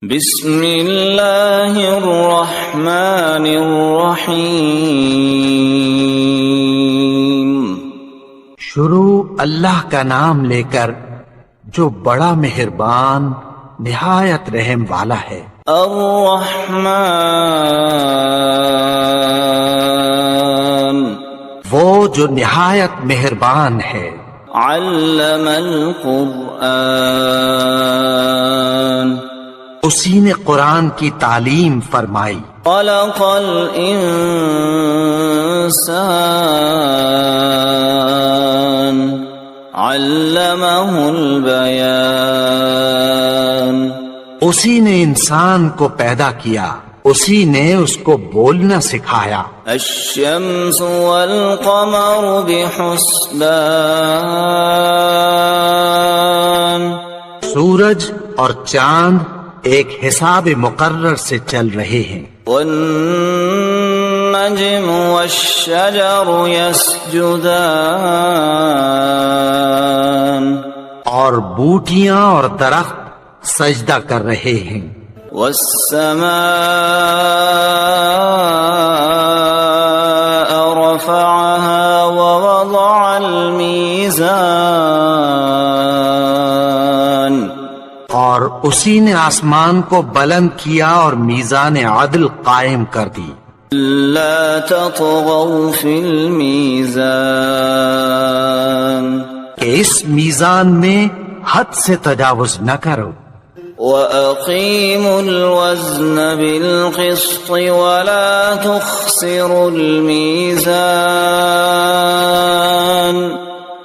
بسم اللہ الرحمن الرحیم۔ شروع اللہ کا نام لے کر جو بڑا مہربان نہایت رحم والا ہے۔ الرحمن، وہ جو نہایت مہربان ہے۔ علم القرآن، اسی نے قرآن کی تعلیم فرمائی۔ خلق الانسان، علمہ البیان، اسی نے انسان کو پیدا کیا، اسی نے اس کو بولنا سکھایا۔ الشمس والقمر بحسبان، سورج اور چاند ایک حساب مقرر سے چل رہے ہیں۔ والنجم والشجر يسجدان، اور بوٹیاں اور درخت سجدہ کر رہے ہیں۔ والسماء رفعها ووضع الميزان، اور اسی نے آسمان کو بلند کیا اور میزان عدل قائم کر دی۔ لا تطغوا في الميزان، کہ اس میزان میں حد سے تجاوز نہ کرو۔ وَأَقِيمُوا الْوَزْنَ بِالْقِسْطِ وَلَا تُخْسِرُوا الْمِيزَانَ،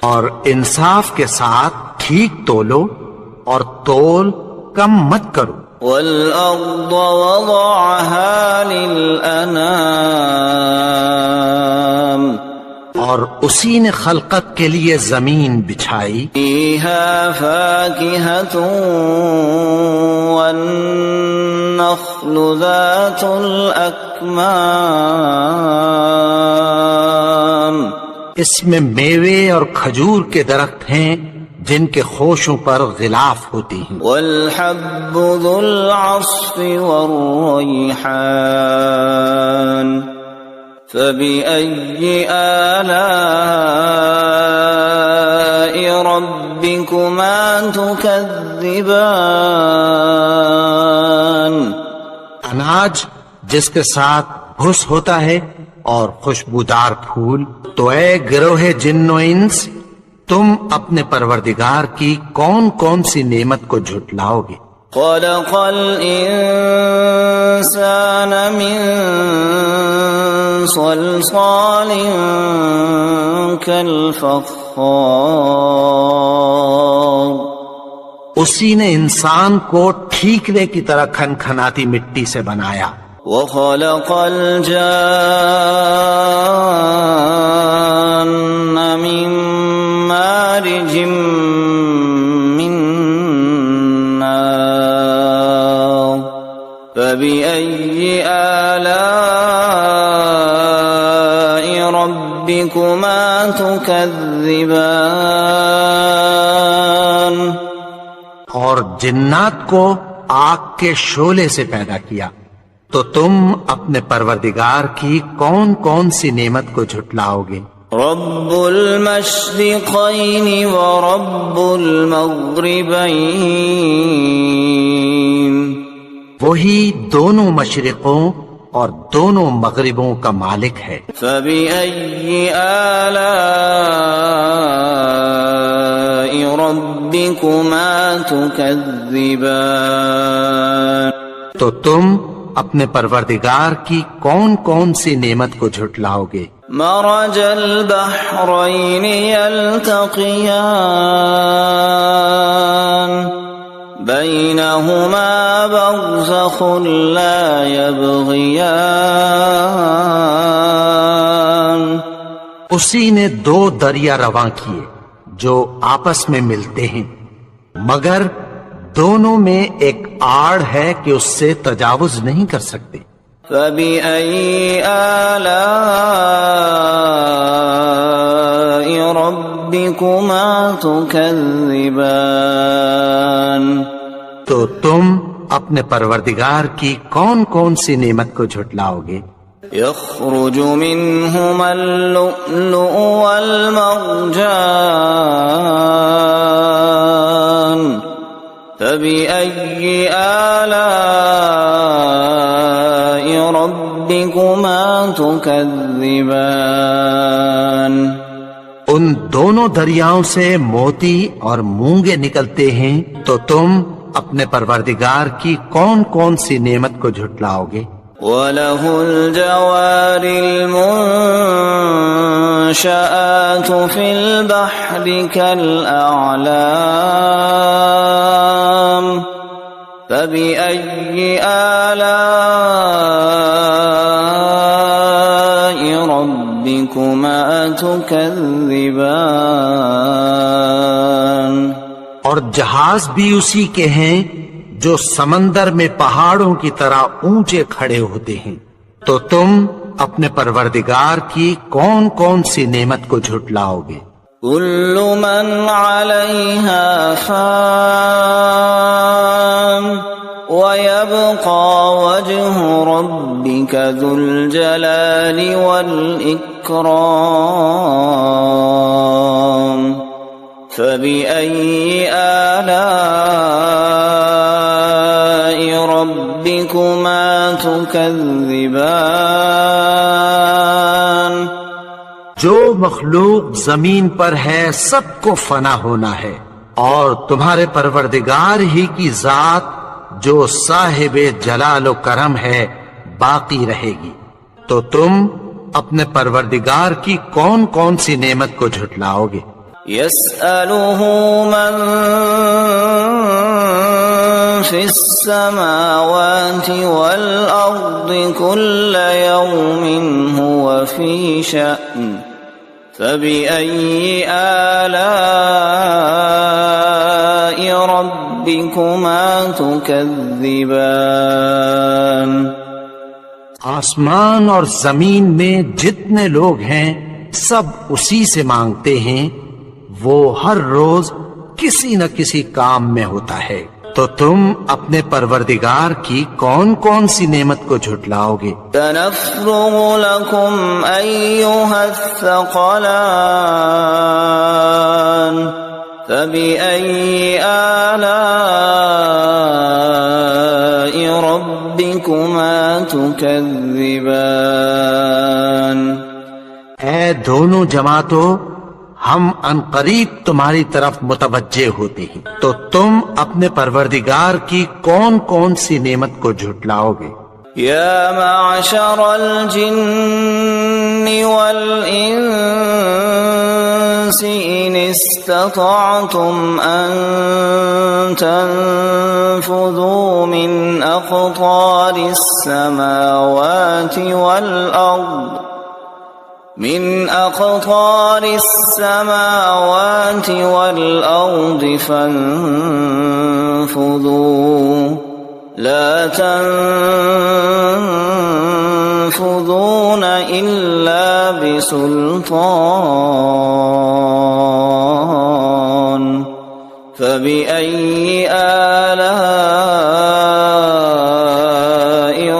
اور انصاف کے ساتھ ٹھیک تولو اور تول کم مت کرو۔ وَالْأَرْضَ وَضَعَهَا لِلْأَنَامِ، اور اسی نے خلقت کے لیے زمین بچھائی۔ فِيهَا فَاكِهَةٌ وَالنَّخْلُ ذَاتُ الْأَكْمَامِ، اس میں میوے اور کھجور کے درخت ہیں جن کے خوشوں پر غلاف ہوتی ہیں۔ وَالْحَبُّ ذُو الْعَصْفِ وَالرَّيْحَانُ، فَبِأَيِّ آلَاءِ رَبِّكُمَا تُكَذِّبَانِ، اناج جس کے ساتھ بھس ہوتا ہے اور خوشبودار پھول۔ تو اے گروہ جن و انس، تم اپنے پروردگار کی کون کون سی نعمت کو جھٹلاؤ گے؟ خلق الانسان من صلصال كالفخار، اسی نے انسان کو ٹھیکرے کی طرح کھنکھناتی مٹی سے بنایا۔ وخلق الجان من مارج من نار، فبأي آلاء ربكما تكذبان، اور جنات کو آگ کے شعلے سے پیدا کیا، تو تم اپنے پروردگار کی کون کون سی نعمت کو جھٹلاؤ گے؟ رب المشرقین ورب المغربین، وہی دونوں مشرقوں اور دونوں مغربوں کا مالک ہے۔ فبأي آلاء ربكما تكذبان، تو تم اپنے پروردگار کی کون کون سی نعمت کو جھٹلاؤ گے؟ مرج البحرین یلتقیان، بینہما برزخ لا یبغیان، اسی نے دو دریا رواں کیے جو آپس میں ملتے ہیں، مگر دونوں میں ایک آڑ ہے کہ اس سے تجاوز نہیں کر سکتے۔ فَبِأَيِّ آلَاءِ رَبِّكُمَا تُكَذِّبَانِ، تو تم اپنے پروردگار کی کون کون سی نعمت کو جھٹلاؤ گے؟ يخرج منهما اللؤلؤ والمرجان فبأي آلاء ربكما تكذبان ان دونوں دریاؤں سے موتی اور مونگے نکلتے ہیں، تو تم اپنے پروردگار کی کون کون سی نعمت کو جھٹلاؤ گے؟ وَلَهُ الْجَوَارِ الْمُنشَآتُ فِي الْبَحْرِ كَالْأَعْلَامِ فَبِأَيِّ آلَاءِ رَبِّكُمَا تُكَذِّبَانِ اور جہاز بھی اسی کے ہیں جو سمندر میں پہاڑوں کی طرح اونچے کھڑے ہوتے ہیں، تو تم اپنے پروردگار کی کون کون سی نعمت کو جھٹلاؤ گے؟ كل من عليها فان ويبقى وجه ربك ذو الجلال والإكرام فبأي آلاء ربكما تكذبان جو مخلوق زمین پر ہے سب کو فنا ہونا ہے، اور تمہارے پروردگار ہی کی ذات جو صاحب جلال و کرم ہے باقی رہے گی، تو تم اپنے پروردگار کی کون کون سی نعمت کو جھٹلاؤ گے؟ يسأله من في السماوات والأرض كل يوم هو في شأن فبأي آلاء ربكما تكذبان آسمان اور زمین میں جتنے لوگ ہیں سب اسی سے مانگتے ہیں، وہ ہر روز کسی نہ کسی کام میں ہوتا ہے، تو تم اپنے پروردگار کی کون کون سی نعمت کو جھٹلاؤ گے؟ سنفرغ لكم أيها الثقلان فبأي آلاء ربكما تكذبان اے دونوں جماعتوں، ہم عنقریب تمہاری طرف متوجہ ہوتے ہیں، تو تم اپنے پروردگار کی کون کون سی نعمت کو جھٹلاؤ گے؟ یا معشر الجن والانس ان استطعتم ان تنفذوا من اقطار السماوات والارض فانفذوا لا تنفذون إلا بسلطان فبأي آلاء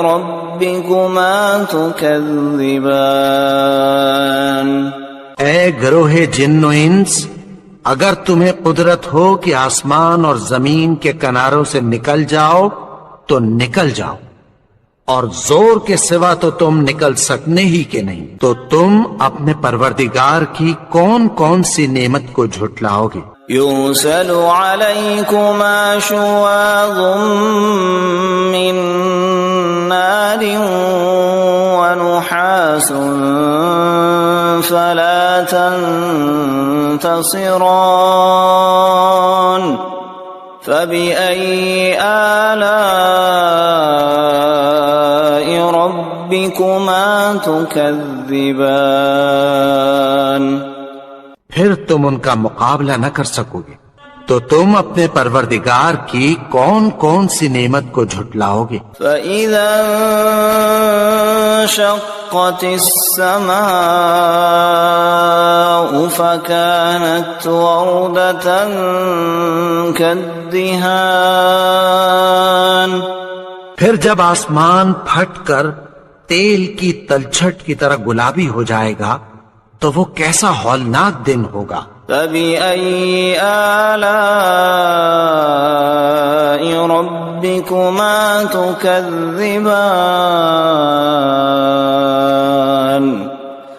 ربكما تكذبان اے گروہ جن و انس، اگر تمہیں قدرت ہو کہ آسمان اور زمین کے کناروں سے نکل جاؤ تو نکل جاؤ، اور زور کے سوا تو تم نکل سکنے ہی کے نہیں، تو تم اپنے پروردگار کی کون کون سی نعمت کو جھٹلاؤ گے؟ يرسل عليكما شواظ من نار ونحاس فلا تنتصران فبأي آلاء ربكما تكذبان پھر تم ان کا مقابلہ نہ کر سکو گے، تو تم اپنے پروردگار کی کون کون سی نعمت کو جھٹلاؤ گے؟ فَإِذَا انشَقَّتِ السَّمَاءُ فَكَانَتْ وَرْدَةً كَالدِّهْنِ الدهان پھر جب آسمان پھٹ کر تیل کی تلچھٹ کی طرح گلابی ہو جائے گا تو وہ کیسا ہولناک دن ہوگا۔ فبأي آلاء ربكما تكذبان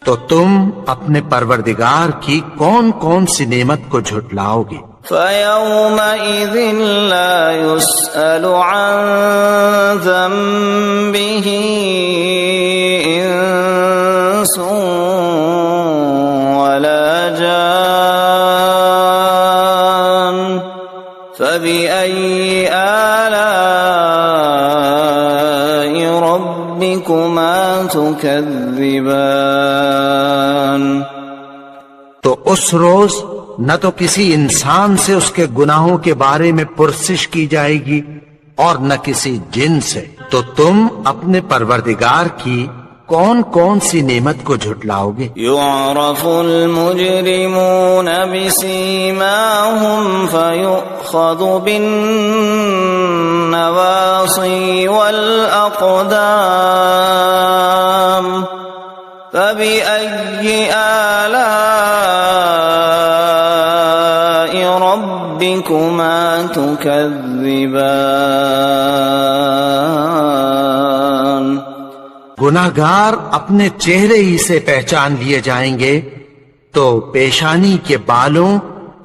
تو تم اپنے پروردگار کی کون کون سی نعمت کو جھٹلاؤ گے؟ فيومئذ لا يسأل عن ذنبه إنس ولا جان فبأي آلاء ربكما تكذبان تو اس روز نہ تو کسی انسان سے اس کے گناہوں کے بارے میں پرسش کی جائے گی اور نہ کسی جن سے، تو تم اپنے پروردگار کی کون کون سی نعمت کو جھٹلاؤ گے؟ يعرف المجرمون بسيماهم فيؤخذ بالنواصي والأقدام فبأي آلاء ربكما تكذبان گناہگار اپنے چہرے ہی سے پہچان لیے جائیں گے تو پیشانی کے بالوں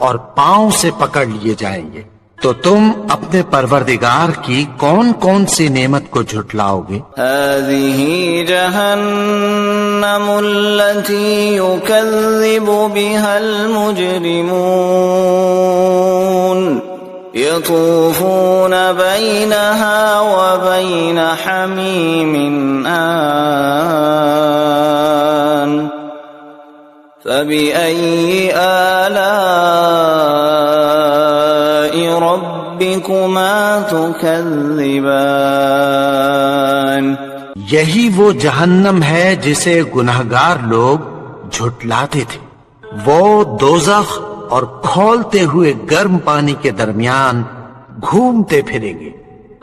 اور پاؤں سے پکڑ لیے جائیں گے، تو تم اپنے پروردگار کی کون کون سی نعمت کو جھٹلاؤ گے؟ هذه جهنم التي يكذب بها المجرمون يطوفون بينها وبين حميم آن فبأي آلاء ربكما تكذبان یہی وہ جہنم ہے جسے گناہگار لوگ جھٹلاتے تھے، وہ دوزخ اور کھولتے ہوئے گرم پانی کے درمیان گھومتے پھریں گے،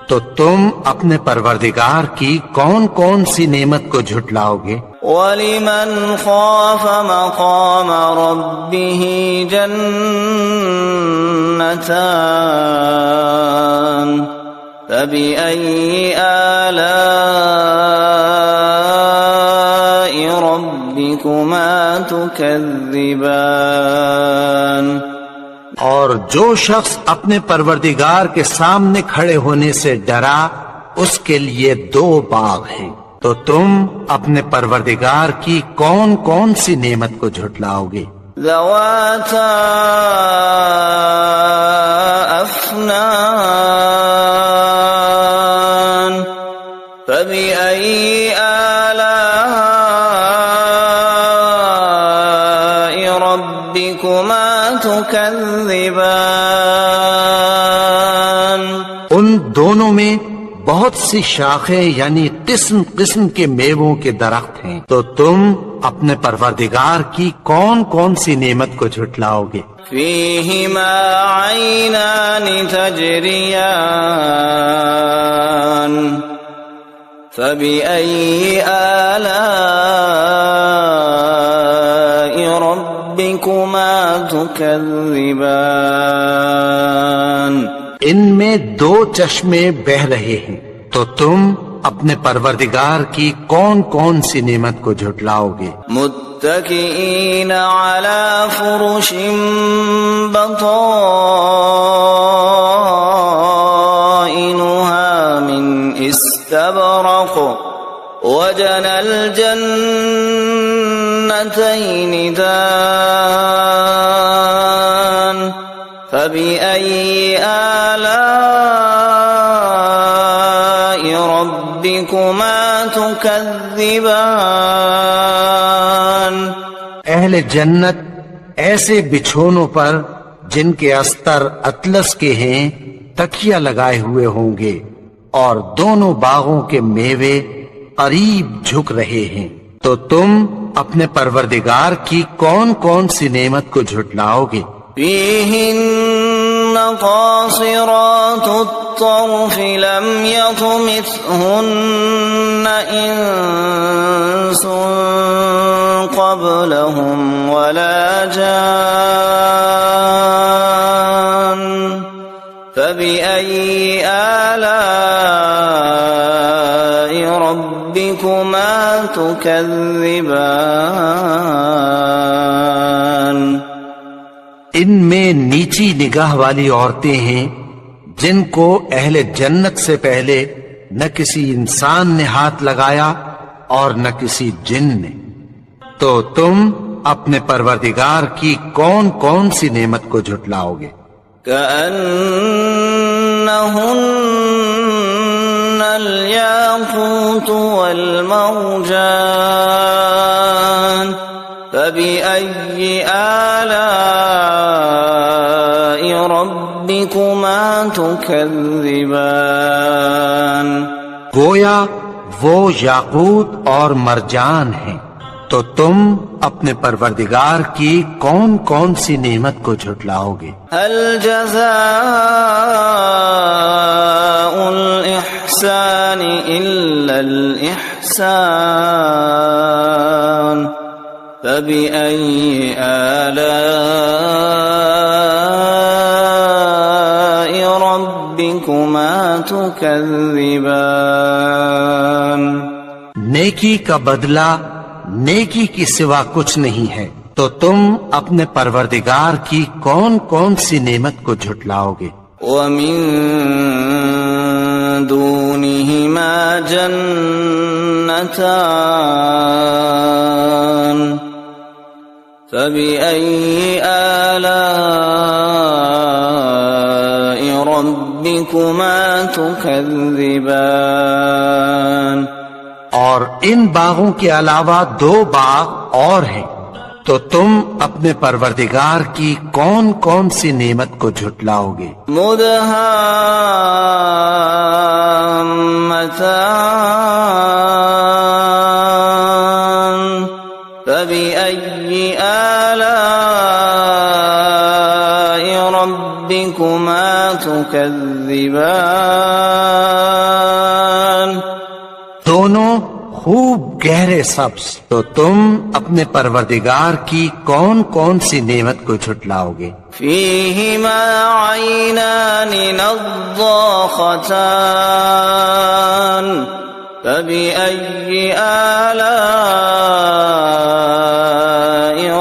تو تم اپنے پروردگار کی کون کون سی نعمت کو جھٹلاؤ گے؟ وَلِمَنْ خَافَ مَقَامَ رَبِّهِ جَنَّتَانِ فَبِأَيِّ آلَاءِ رَبِّكُمَا تُكَذِّبَانِ اور جو شخص اپنے پروردگار کے سامنے کھڑے ہونے سے ڈرا اس کے لیے دو باغ ہیں، تو تم اپنے پروردگار کی کون کون سی نعمت کو جھٹلاؤ گے؟ ذواتا افنان فبأي آلاء ربكما تكذبان ان دونوں میں بہت سی شاخیں یعنی قسم قسم کے میووں کے درخت ہیں، تو تم اپنے پروردگار کی کون کون سی نعمت کو جھٹلاؤ گے؟ فيهما عينان تجريان فبأي آلاء ربكما تكذبان ان میں دو چشمے بہ رہے ہیں، تو تم اپنے پروردگار کی کون کون سی نعمت کو جھٹلاؤ گے؟ متكئين على فرش بطائنها من استبرق وجنى الجنتين دان فبأي آلاء ربكما تكذبان اہل جنت ایسے بچھونوں پر جن کے استر اطلس کے ہیں تکیہ لگائے ہوئے ہوں گے، اور دونوں باغوں کے میوے قریب جھک رہے ہیں، تو تم اپنے پروردگار کی کون کون سی نعمت کو جھٹلاؤ گے؟ فيهن قاصرات الطرف لم يطمثهن إنس قبلهم ولا جان فبأي آلاء ربكما تكذبان ان میں نیچی نگاہ والی عورتیں ہیں جن کو اہل جنت سے پہلے نہ کسی انسان نے ہاتھ لگایا اور نہ کسی جن نے، تو تم اپنے پروردگار کی کون کون سی نعمت کو جھٹلاؤ گے؟ كأنهن الياقوت والمرجان فبأي آلاء ربكما تكذبان گویا وہ یاقوت اور مرجان ہیں، تو تم اپنے پروردگار کی کون کون سی نعمت کو جھٹلاؤ گے؟ هل جزاء الإحسان إلا الإحسان فبأي آلاء ربكما تكذبان نیکی کا بدلہ نیکی کی سوا کچھ نہیں ہے، تو تم اپنے پروردگار کی کون کون سی نعمت کو جھٹلاؤ گے؟ ومن دونهما جنتان فبأي آلاء ربكما تكذبان اور ان باغوں کے علاوہ 2 باغ اور ہیں، تو تم اپنے پروردگار کی کون کون سی نعمت کو جھٹلاؤ گے؟ مدهامتان فبأي آلاء ربكما تكذبان دونوں خوب گہرے سبز، تو تم اپنے پروردگار کی کون کون سی نعمت کو جھٹلاؤ گے؟ فيهما عينان نضاختان فبأي آلاء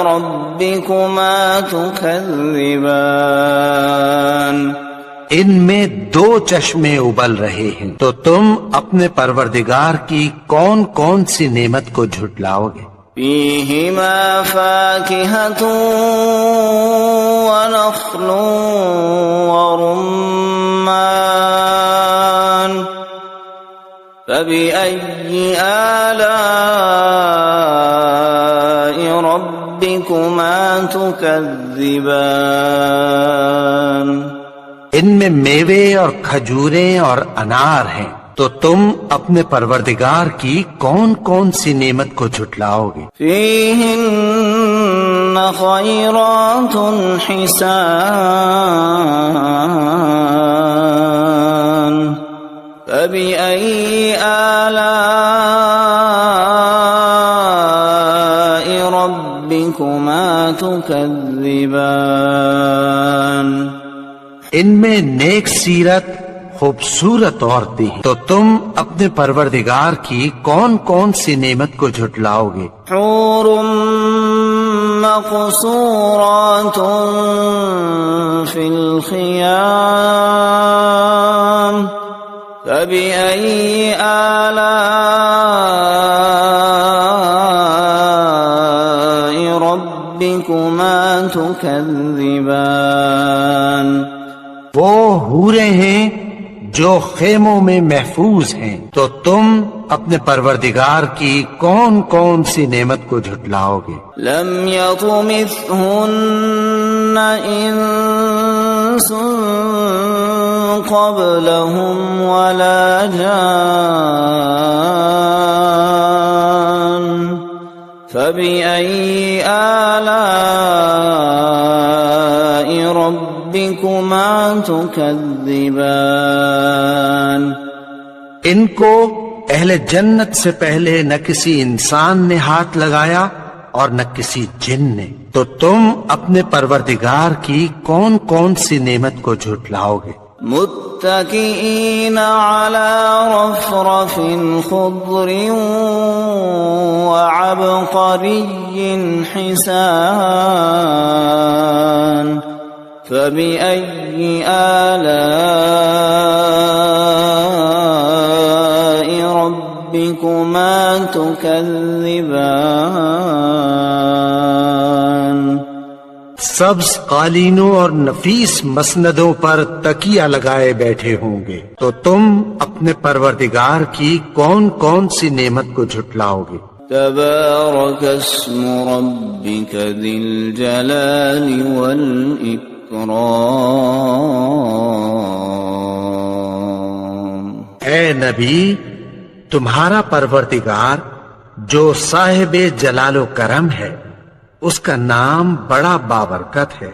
ربكما تكذبان ان میں 2 چشمے ابل رہے ہیں، تو تم اپنے پروردگار کی کون کون سی نعمت کو جھٹلاؤ گے؟ فيهما فاكهة ونخل ورمان فبأي آلاء ربكما تكذبان ان میں میوے اور کھجوریں اور انار ہیں، تو تم اپنے پروردگار کی کون کون سی نعمت کو جھٹلاؤ گے؟ فيهن خيرات حسان فبأي آلاء ربكما تكذبان ان میں نیک سیرت خوبصورت عورتیں ہیں، تو تم اپنے پروردگار کی کون کون سی نعمت کو جھٹلاؤ گے؟ حور مقصورات في الخيام فبأي آلاء ربكما تكذبان وہ حوریں ہیں جو خیموں میں محفوظ ہیں، تو تم اپنے پروردگار کی کون کون سی نعمت کو جھٹلاؤ گے؟ لم يطمثهن انس قبلهم ولا جان فبأي آلاء ربكما ربكما تكذبان ان کو اہل جنت سے پہلے نہ کسی انسان نے ہاتھ لگایا اور نہ کسی جن نے، تو تم اپنے پروردگار کی کون کون سی نعمت کو جھٹلاؤ گے؟ متكئين على رفرف خضر وعبقري حسان فبأي آلاء ربكما تكذبان سبز قالینوں اور نفیس مسندوں پر تکیہ لگائے بیٹھے ہوں گے، تو تم اپنے پروردگار کی کون کون سی نعمت کو جھٹلاؤ گے؟ تبارك اسم ربك ذي الجلال والإكرام اے نبی، تمہارا پروردگار جو صاحب جلال و کرم ہے، اس کا نام بڑا بابرکت ہے۔